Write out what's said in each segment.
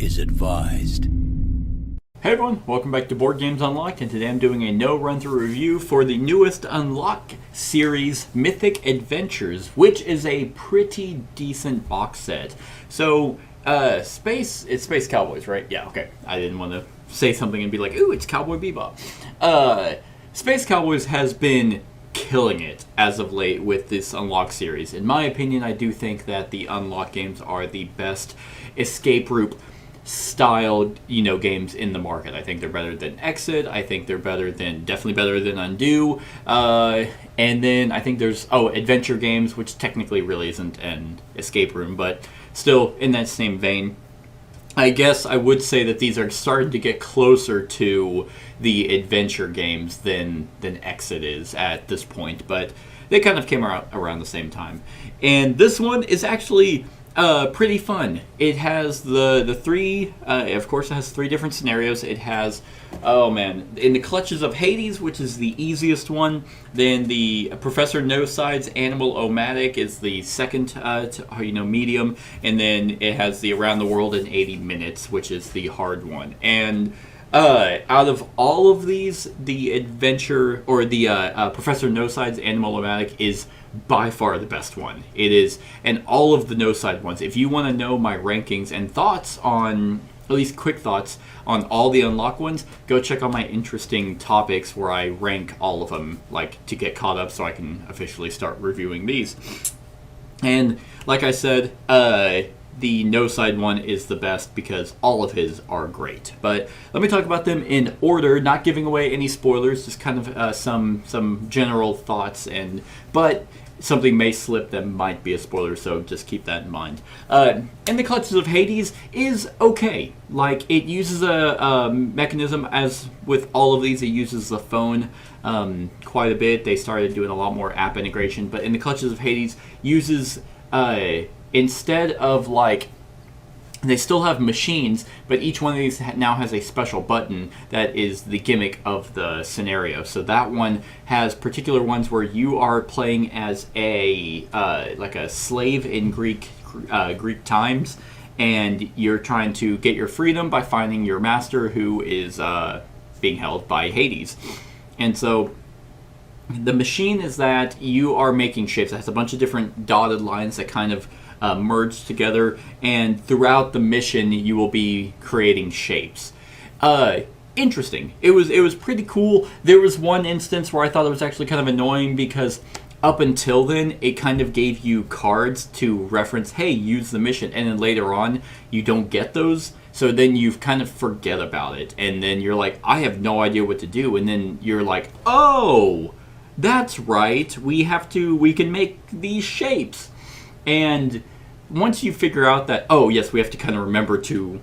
is advised. Hey everyone, welcome back to Board Games Unlocked, and today I'm doing a no run-through review for the newest Unlock series, Mythic Adventures, which is a pretty decent box set. So, it's Space Cowboys, right? Yeah, okay. I didn't want to say something and be like, ooh, it's Cowboy Bebop. Space Cowboys has been killing it as of late with this Unlock series. In my opinion, I do think that the Unlock games are the best escape route styled, games in the market. I think they're better than Exit. I think they're definitely better than Undo. And then I think there's, adventure games, which technically really isn't an escape room, but still in that same vein. I guess I would say that these are starting to get closer to the adventure games than Exit is at this point, but they kind of came around the same time. And this one is actually pretty fun. It has the three, of course it has three different scenarios. It has, In the Clutches of Hades, which is the easiest one. Then the Professor No Sides Animal Omatic is the second, medium. And then it has the Around the World in 80 Minutes, which is the hard one. And out of all of these, the adventure, or the Professor No Sides Animal Omatic is by far the best one. It is, and all of the no side ones. If you want to know my rankings and thoughts on, at least quick thoughts on all the Unlock ones, go check out my interesting topics where I rank all of them, to get caught up so I can officially start reviewing these. And like I said, the no side one is the best because all of his are great. But let me talk about them in order, not giving away any spoilers, just kind of some general thoughts, but something may slip that might be a spoiler, so just keep that in mind. In the Clutches of Hades is okay. It uses a mechanism, as with all of these, it uses the phone quite a bit. They started doing a lot more app integration, but in the Clutches of Hades uses, instead of they still have machines, but each one of these now has a special button that is the gimmick of the scenario. So that one has particular ones where you are playing as a slave in Greek times, and you're trying to get your freedom by finding your master, who is being held by Hades. And so the machine is that you are making shapes. It has a bunch of different dotted lines that kind of merged together, and throughout the mission you will be creating shapes. Interesting. It was pretty cool. There was one instance where I thought it was actually kind of annoying because up until then it kind of gave you cards to reference, hey, use the mission, and then later on you don't get those, so then you kind of forget about it, and then you're like, I have no idea what to do, and then you're like, oh, that's right, we can make these shapes. And once you figure out that, oh yes, we have to kind of remember to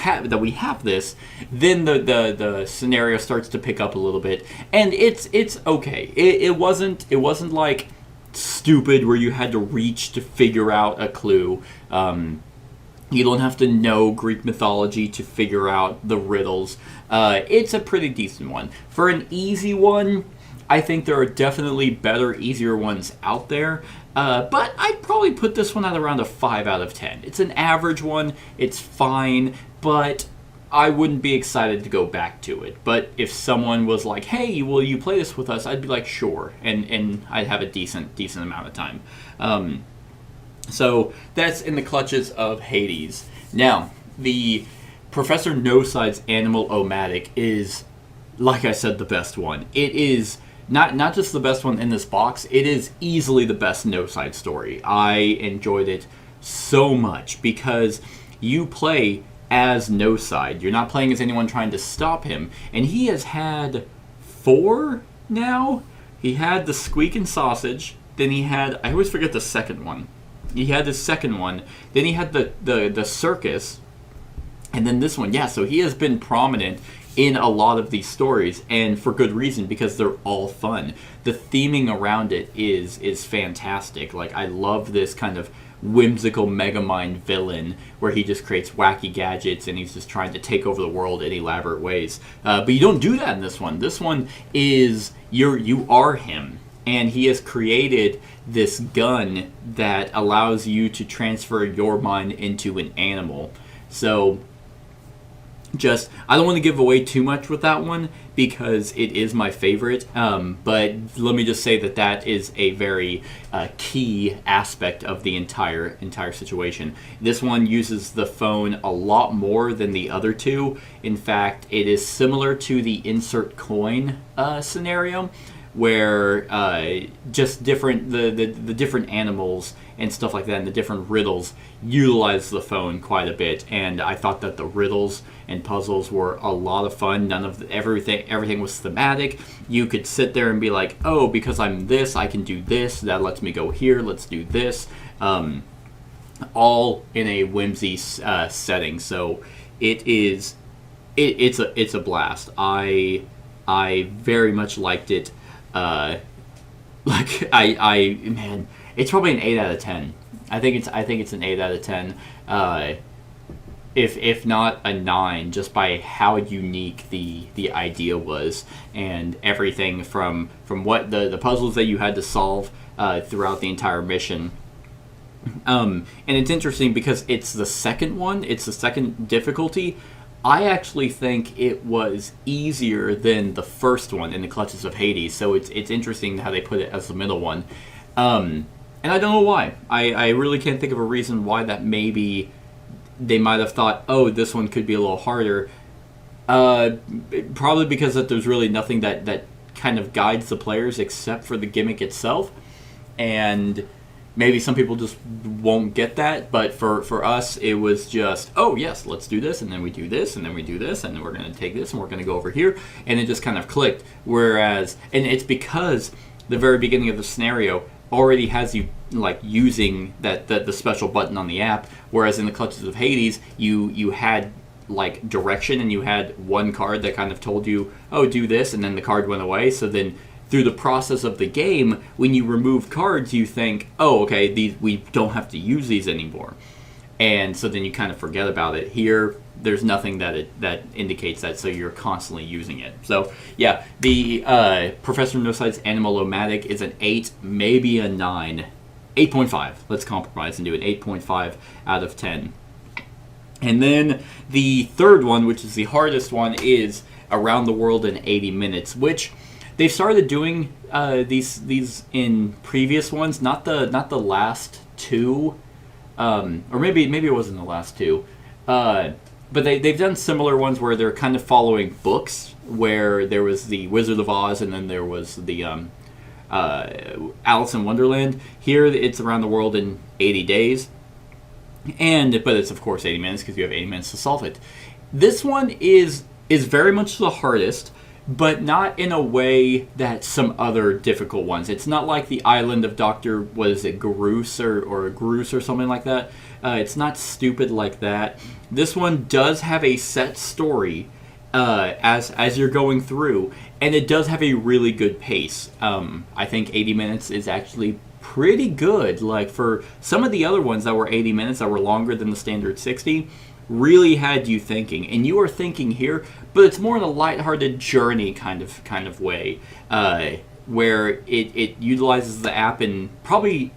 that we have this, then the scenario starts to pick up a little bit, and it's okay. It wasn't like stupid where you had to reach to figure out a clue. You don't have to know Greek mythology to figure out the riddles. It's a pretty decent one. For an easy one, I think there are definitely better, easier ones out there. But I'd probably put this one at around a 5 out of 10. It's an average one. It's fine, but I wouldn't be excited to go back to it. But if someone was like, hey, will you play this with us? I'd be like, sure. And I'd have a decent amount of time. So that's in the Clutches of Hades. Now, the Professor No Sides Animal Omatic is, like I said, the best one. It is not just the best one in this box, it is easily the best no-side story. I enjoyed it so much because you play as no side. You're not playing as anyone trying to stop him. And he has had 4 now. He had the Squeak and Sausage. Then he had, I always forget the second one. He had the second one. Then he had the Circus. And then this one. Yeah, so he has been prominent in a lot of these stories, and for good reason, because they're all fun. The theming around it is fantastic. I love this kind of whimsical Megamind villain where he just creates wacky gadgets and he's just trying to take over the world in elaborate ways. But you don't do that in this one. This one is, you are him, and he has created this gun that allows you to transfer your mind into an animal. So just, I don't want to give away too much with that one because it is my favorite. But let me just say that is a very key aspect of the entire situation. This one uses the phone a lot more than the other two. In fact, it is similar to the insert coin scenario, where just different the different animals and stuff like that, and the different riddles utilize the phone quite a bit. And I thought that the riddles and puzzles were a lot of fun. Everything was thematic. You could sit there and be like, oh, because I'm this, I can do this. That lets me go here. Let's do this. All in a whimsy setting. So it's a blast. I very much liked it. Man, it's probably an 8 out of 10. I think it's an 8 out of 10. If not a 9, just by how unique the idea was, and everything from what the puzzles that you had to solve throughout the entire mission. And it's interesting because it's the second one. It's the second difficulty. I actually think it was easier than the first one, in the Clutches of Hades. So it's interesting how they put it as the middle one. And I don't know why. I really can't think of a reason why that maybe they might have thought, oh, this one could be a little harder. Probably because that there's really nothing that kind of guides the players except for the gimmick itself. And maybe some people just won't get that, but for us, it was just, oh, yes, let's do this, and then we do this, and then we do this, and then we're going to take this, and we're going to go over here, and it just kind of clicked. Whereas, and it's because the very beginning of the scenario already has you, like, using the special button on the app, whereas in the Clutches of Hades, you had, like, direction, and you had one card that kind of told you, oh, do this, and then the card went away, so then through the process of the game, when you remove cards, you think, oh, okay, we don't have to use these anymore. And so then you kind of forget about it. Here, there's nothing that indicates that, so you're constantly using it. So, yeah, the Professor No-Side's Animal-O-Matic is an 8, maybe a 9. 8.5. Let's compromise and do an 8.5 out of 10. And then the third one, which is the hardest one, is Around the World in 80 Minutes, which they've started doing these in previous ones, not the last two, or maybe it wasn't the last two, but they've done similar ones where they're kind of following books, where there was the Wizard of Oz and then there was the Alice in Wonderland. Here it's Around the World in 80 days, but it's of course 80 minutes because you have 80 minutes to solve it. This one is very much the hardest, but not in a way that some other difficult ones. It's not like the Island of Dr. Groose or Groose or something like that. It's not stupid like that. This one does have a set story as you're going through, and it does have a really good pace. I think 80 minutes is actually pretty good. Like, for some of the other ones that were 80 minutes that were longer than the standard 60, really had you thinking, and you are thinking here, but it's more in a lighthearted journey kind of way, where it utilizes the app, and probably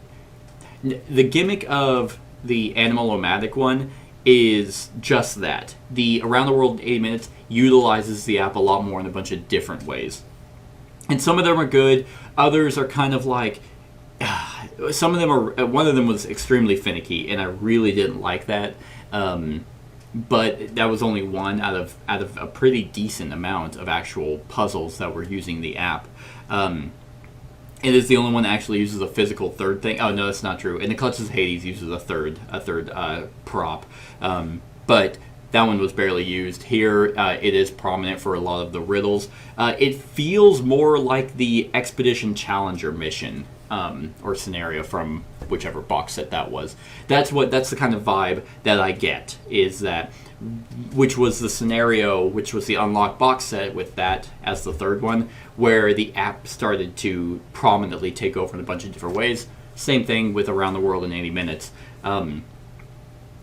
the gimmick of the Animal-O-Matic one is just that. The Around the World in 80 Minutes utilizes the app a lot more in a bunch of different ways, and some of them are good, others are kind of like, some of them are, one of them was extremely finicky, and I really didn't like that. But that was only one out of a pretty decent amount of actual puzzles that were using the app. It is the only one that actually uses a physical third thing. Oh no, that's not true. And the Clutches of Hades uses a third prop, but that one was barely used. Here, it is prominent for a lot of the riddles. It feels more like the Expedition Challenger mission. Or scenario from whichever box set that was. That's the kind of vibe that I get, is that, which was the scenario, which was the Unlock box set with that as the third one, where the app started to prominently take over in a bunch of different ways. Same thing with Around the World in 80 Minutes.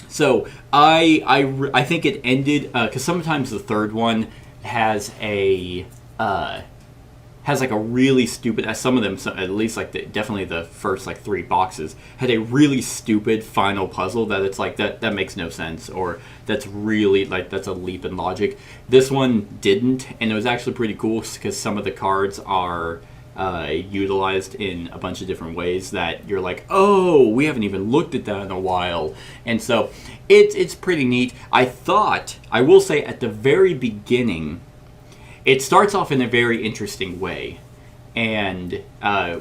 So I think it ended, because sometimes the third one has a has like a really stupid, some of them, at least like definitely the first like 3 boxes, had a really stupid final puzzle that it's like, that makes no sense, or that's really, like, that's a leap in logic. This one didn't, and it was actually pretty cool because some of the cards are utilized in a bunch of different ways that you're like, oh, we haven't even looked at that in a while. And so it's pretty neat. I will say at the very beginning, it starts off in a very interesting way, and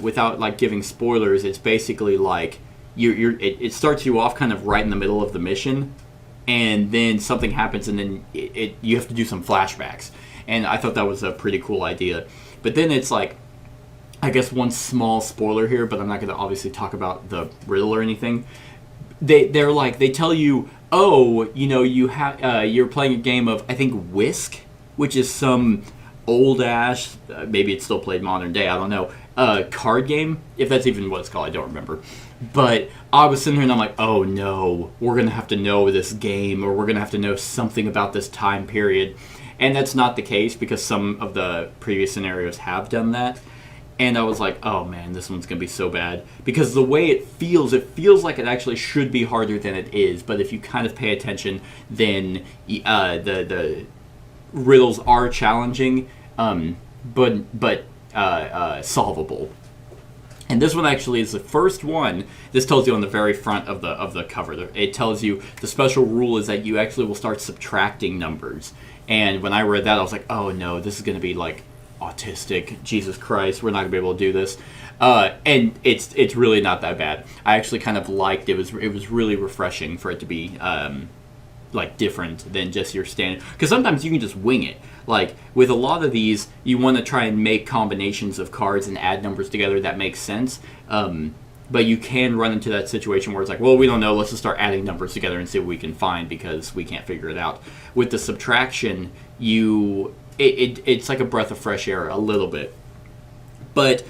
without like giving spoilers, it's basically like it starts you off kind of right in the middle of the mission, and then something happens, and then you have to do some flashbacks, and I thought that was a pretty cool idea. But then it's like, I guess one small spoiler here, but I'm not going to obviously talk about the riddle or anything. They tell you, oh, you know, you're playing a game of, I think, Whisk, which is some old ass, maybe it's still played modern day, I don't know, card game, if that's even what it's called, I don't remember. But I was sitting here and I'm like, oh no, we're going to have to know this game, or we're going to have to know something about this time period. And that's not the case, because some of the previous scenarios have done that. And I was like, oh man, this one's going to be so bad. Because the way it feels like it actually should be harder than it is. But if you kind of pay attention, then the riddles are challenging, but solvable. And this one actually is the first one. This tells you on the very front of the cover. It tells you the special rule is that you actually will start subtracting numbers. And when I read that, I was like, oh no, this is going to be like autistic. Jesus Christ, we're not going to be able to do this. And it's really not that bad. I actually kind of liked it. It was really refreshing for it to be like different than just your standard, because sometimes you can just wing it. Like with a lot of these, you want to try and make combinations of cards and add numbers together that makes sense, but you can run into that situation where it's like, well, we don't know, let's just start adding numbers together and see what we can find because we can't figure it out. With the subtraction, it's like a breath of fresh air a little bit. But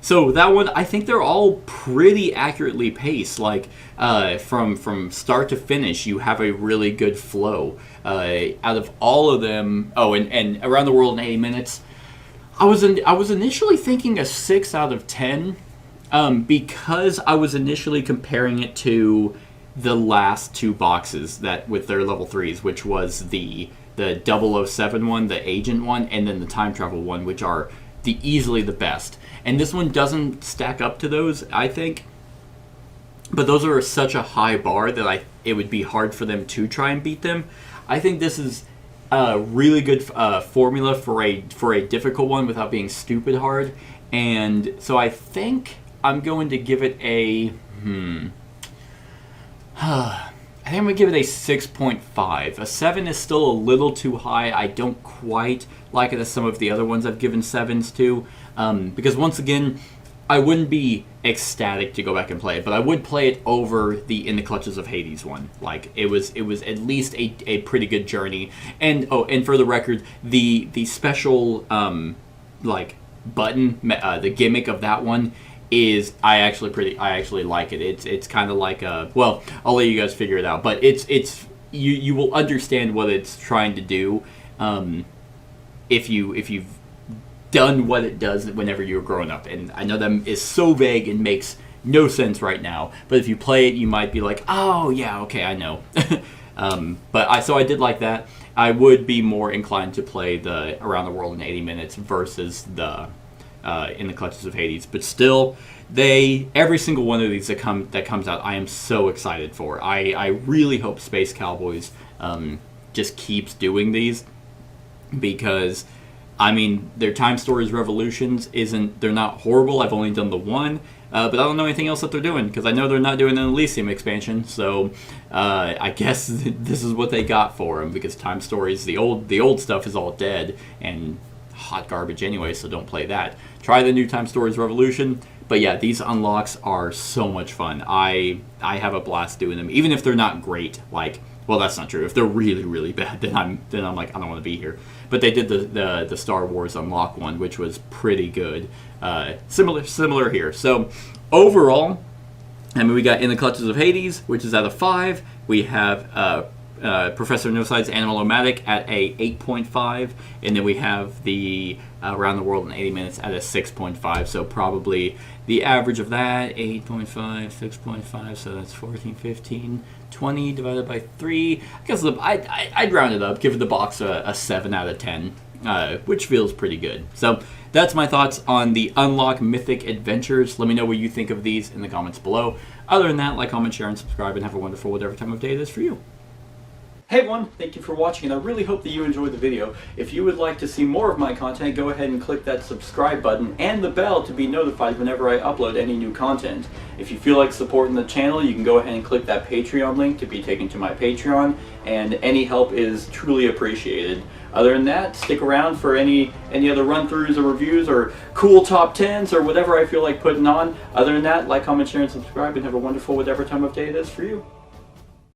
so that one, I think they're all pretty accurately paced. Like from start to finish, you have a really good flow. Out of all of them, and Around the World in 80 Minutes, I was initially thinking a 6 out of 10, because I was initially comparing it to the last 2 boxes that with their level 3s, which was the 007 one, the agent one, and then the time travel one, which are easily the best. And this one doesn't stack up to those, I think. But those are such a high bar that it would be hard for them to try and beat them. I think this is a really good formula for a difficult one without being stupid hard. And so I think I'm going to give it a I think I'm going to give it a 6.5. A 7 is still a little too high. I don't quite like it as some of the other ones I've given 7s to. Because once again, I wouldn't be ecstatic to go back and play it, but I would play it over the In the Clutches of Hades one. Like, it was at least a pretty good journey. And for the record, the special like button, the gimmick of that one is I actually like it. It's kind of like well, I'll let you guys figure it out, but you will understand what it's trying to do if you've done what it does whenever you were growing up. And I know that is so vague and makes no sense right now, but if you play it, you might be like, oh yeah, okay, I know. But I did like that. I would be more inclined to play the Around the World in 80 Minutes versus the In the Clutches of Hades, but still, every single one of these that comes out, I am so excited for. I really hope Space Cowboys just keeps doing these, because I mean, their Time Stories Revolutions they're not horrible. I've only done the one, but I don't know anything else that they're doing, because I know they're not doing an Elysium expansion, so I guess this is what they got for them, because Time Stories, the old stuff is all dead and hot garbage anyway, so don't play that. Try the new Time Stories Revolution. But yeah, these unlocks are so much fun. I have a blast doing them, even if they're not great. Like, well, that's not true. If they're really, really bad, then I'm like, I don't want to be here. But they did the Star Wars unlock one, which was pretty good. Similar here. So overall, I mean, we got In the Clutches of Hades, which is out of 5. We have Professor No Side's Animal-O-Matic at a 8.5, and then we have the Around the World in 80 Minutes at a 6.5. So probably the average of that, 8.5, 6.5, so that's 14, 15, 20 divided by 3. I guess I'd round it up, give the box a 7 out of 10, which feels pretty good. So that's my thoughts on the Unlock Mythic Adventures. Let me know what you think of these in the comments below. Other than that, like, comment, share, and subscribe, and have a wonderful whatever time of day it is for you. Hey everyone, thank you for watching, and I really hope that you enjoyed the video. If you would like to see more of my content, go ahead and click that subscribe button and the bell to be notified whenever I upload any new content. If you feel like supporting the channel, you can go ahead and click that Patreon link to be taken to my Patreon, and any help is truly appreciated. Other than that, stick around for any other run-throughs or reviews or cool top 10s or whatever I feel like putting on. Other than that, like, comment, share, and subscribe, and have a wonderful whatever time of day it is for you.